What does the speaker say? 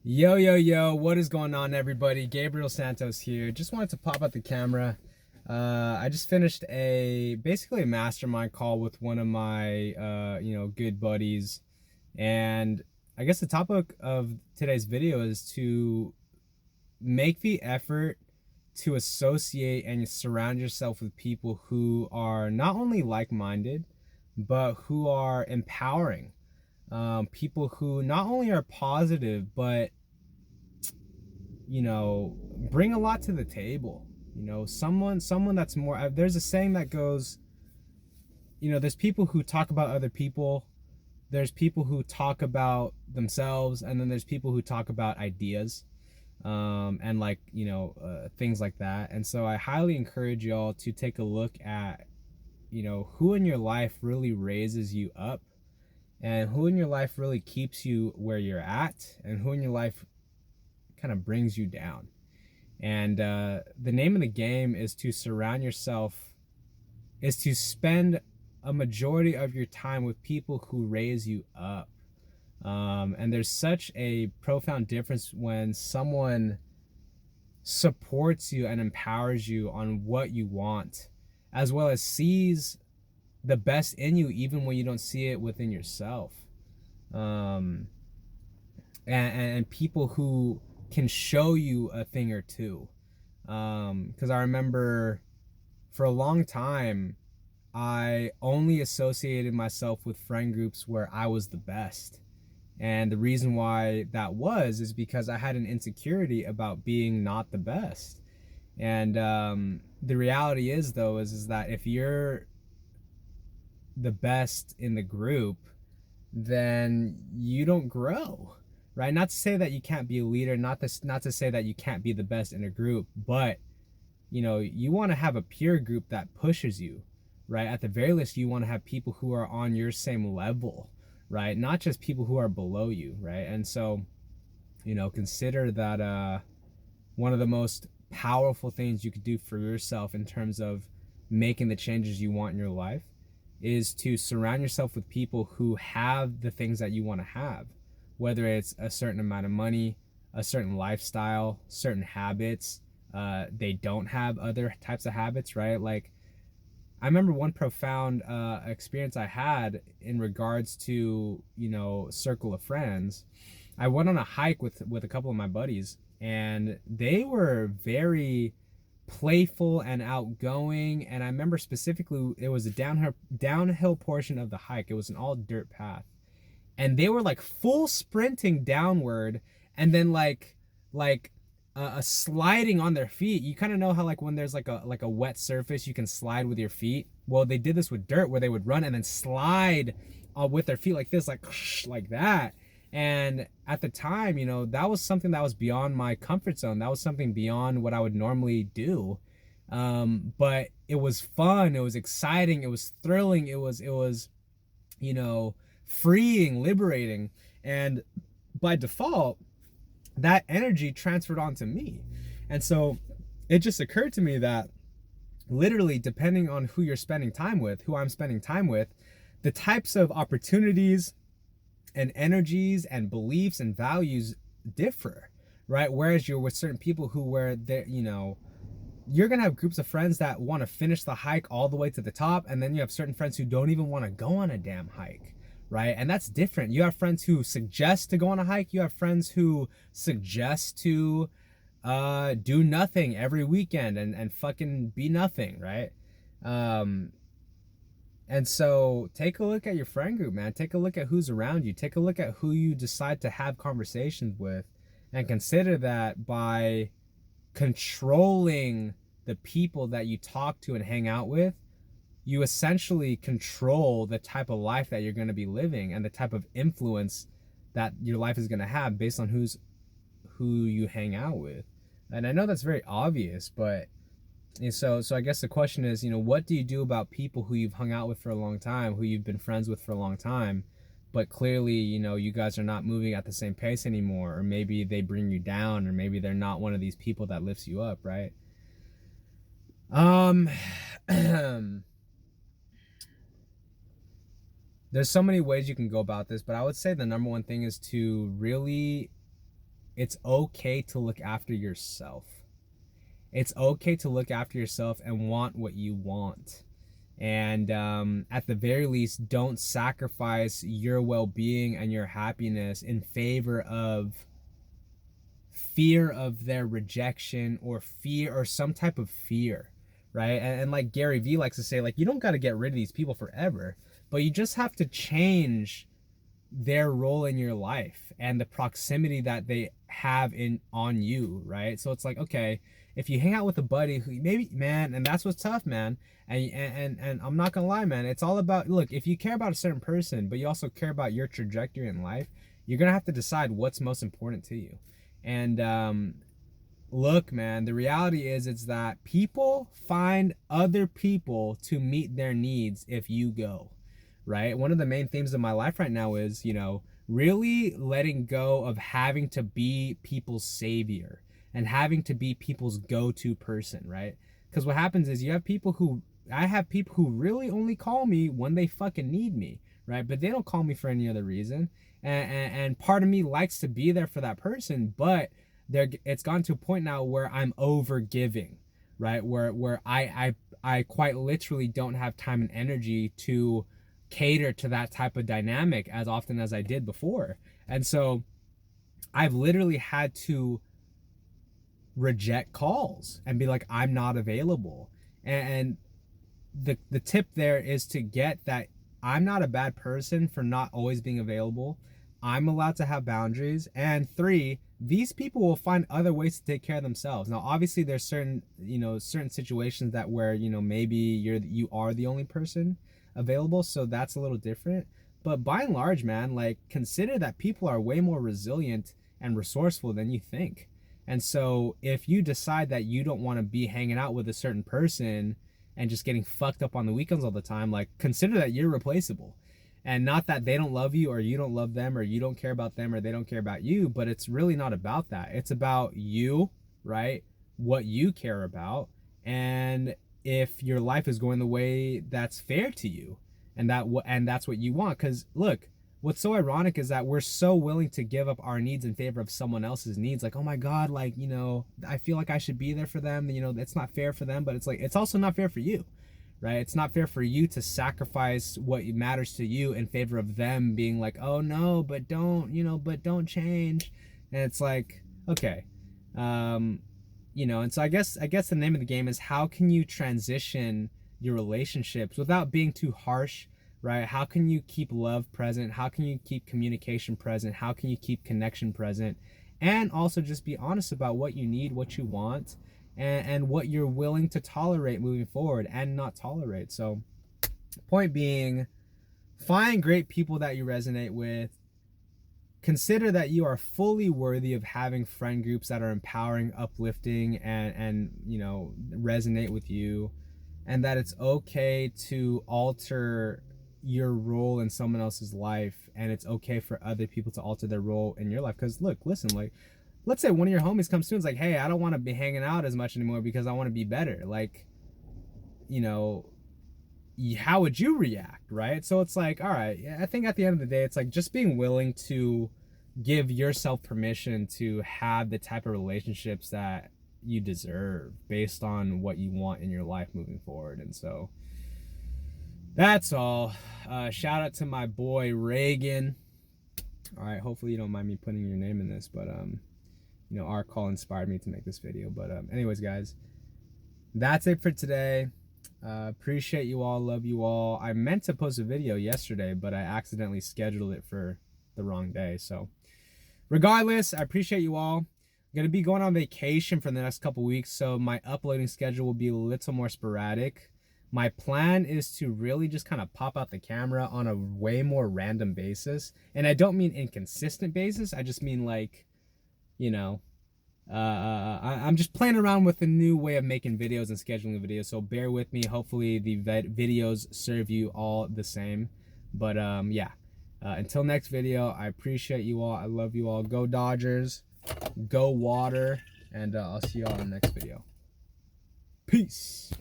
Yo, yo, yo, what is going on, everybody? Gabriel Santos here. Just wanted to pop out the camera. I just finished basically a mastermind call with one of my, good buddies. And I guess the topic of today's video is to make the effort to associate and surround yourself with people who are not only like-minded, but who are empowering. People who not only are positive, but bring a lot to the table. Someone that's more, there's a saying that goes, there's people who talk about other people, there's people who talk about themselves, and then there's people who talk about ideas, and things like that. And so I highly encourage y'all to take a look at, who in your life really raises you up, and who in your life really keeps you where you're at, and who in your life kind of brings you down. And the name of the game is to surround yourself, is to spend a majority of your time with people who raise you up. And there's such a profound difference when someone supports you and empowers you on what you want, as well as sees the best in you, even when you don't see it within yourself. And people who can show you a thing or two. Because I remember for a long time, I only associated myself with friend groups where I was the best. And the reason why that is because I had an insecurity about being not the best. And the reality is, though, is that if you're the best in the group, then you don't grow, right? Not to say that you can't be a leader, not to say that you can't be the best in a group, but you want to have a peer group that pushes you, right? At the very least, you want to have people who are on your same level, right? Not just people who are below you, right? And so, consider that one of the most powerful things you could do for yourself in terms of making the changes you want in your life is to surround yourself with people who have the things that you want to have, whether it's a certain amount of money, a certain lifestyle, certain habits. They don't have other types of habits, right? Like, I remember one profound experience I had in regards to, circle of friends. I went on a hike with a couple of my buddies, and they were very playful and outgoing. And I remember specifically it was a downhill portion of the hike. It was an all dirt path, and they were like full sprinting downward, and then sliding on their feet. You kind of know how, like, when there's like a wet surface, you can slide with your feet. Well, they did this with dirt, where they would run and then slide with their feet like this, like that. And at the time, that was something that was beyond my comfort zone. That was something beyond what I would normally do. But it was fun. It was exciting. It was thrilling. It was, freeing, liberating. And by default, that energy transferred onto me. And so it just occurred to me that literally, depending on who you're spending time with, who I'm spending time with, the types of opportunities and energies and beliefs and values differ, right? Whereas you're with certain people where they're, you're gonna have groups of friends that want to finish the hike all the way to the top, and then you have certain friends who don't even want to go on a damn hike, right? And that's different. You have friends who suggest to go on a hike. You have friends who suggest to do nothing every weekend and fucking be nothing, right? And so take a look at your friend group, man. Take a look at who's around you. Take a look at who you decide to have conversations with, and consider that by controlling the people that you talk to and hang out with, you essentially control the type of life that you're going to be living and the type of influence that your life is going to have based on who you hang out with. And I know that's very obvious, but so I guess the question is, what do you do about people who you've hung out with for a long time, who you've been friends with for a long time, but clearly, you guys are not moving at the same pace anymore, or maybe they bring you down, or maybe they're not one of these people that lifts you up, right? There's so many ways you can go about this, but I would say the number one thing is to really it's okay to look after yourself. It's okay to look after yourself and want what you want. And at the very least, don't sacrifice your well-being and your happiness in favor of fear of their rejection, or fear, or some type of fear, right? And like Gary Vee likes to say, like, you don't got to get rid of these people forever, but you just have to change their role in your life and the proximity that they have in on you, right? So it's like, okay, if you hang out with a buddy who maybe, man, and that's what's tough, man. And I'm not gonna lie, man, it's all about, look, if you care about a certain person but you also care about your trajectory in life, you're gonna have to decide what's most important to you. And look, man, the reality is, it's that people find other people to meet their needs if you go, right? One of the main themes of my life right now is, you know, really letting go of having to be people's savior and having to be people's go-to person, right? Because what happens is, I have people who really only call me when they fucking need me, right? But they don't call me for any other reason. And part of me likes to be there for that person, but it's gone to a point now where I'm over giving, right? Where I quite literally don't have time and energy to cater to that type of dynamic as often as I did before. And so I've literally had to reject calls and be like, I'm not available. And the tip there is to get that I'm not a bad person for not always being available. I'm allowed to have boundaries. And 3, these people will find other ways to take care of themselves. Now, obviously there's certain situations that where, maybe you are the only person available, so that's a little different. But by and large, man, like, consider that people are way more resilient and resourceful than you think. And so if you decide that you don't want to be hanging out with a certain person and just getting fucked up on the weekends all the time, like, consider that you're replaceable. And not that they don't love you, or you don't love them, or you don't care about them, or they don't care about you, but it's really not about that. It's about you, right? What you care about, and if your life is going the way that's fair to you, and that's what you want. Because look, what's so ironic is that we're so willing to give up our needs in favor of someone else's needs. Like, oh my God, like, I feel like I should be there for them. It's not fair for them, but it's like, it's also not fair for you, right? It's not fair for you to sacrifice what matters to you in favor of them being like, oh no, but don't change. And it's like, okay, and so I guess the name of the game is, how can you transition your relationships without being too harsh, right? How can you keep love present? How can you keep communication present? How can you keep connection present? And also just be honest about what you need, what you want, and what you're willing to tolerate moving forward and not tolerate. So point being, find great people that you resonate with. Consider that you are fully worthy of having friend groups that are empowering, uplifting, and resonate with you, and that it's okay to alter your role in someone else's life, and it's okay for other people to alter their role in your life. Because look, listen, like, let's say one of your homies comes to and is like, hey, I don't want to be hanging out as much anymore because I want to be better. Like, how would you react, right? So it's like, all right, I think at the end of the day, it's like just being willing to give yourself permission to have the type of relationships that you deserve based on what you want in your life moving forward. And so that's all. Shout out to my boy Reagan. All right, hopefully you don't mind me putting your name in this, but our call inspired me to make this video. But anyways, guys, that's it for today. Appreciate you all, love you all. I meant to post a video yesterday, but I accidentally scheduled it for the wrong day. So regardless, I appreciate you all. I'm gonna be going on vacation for the next couple weeks, so my uploading schedule will be a little more sporadic. My plan is to really just kind of pop out the camera on a way more random basis. And I don't mean inconsistent basis. I just mean like, I'm just playing around with a new way of making videos and scheduling videos. So bear with me. Hopefully the videos serve you all the same. But yeah, until next video, I appreciate you all. I love you all. Go Dodgers. Go Water. And I'll see you all in the next video. Peace.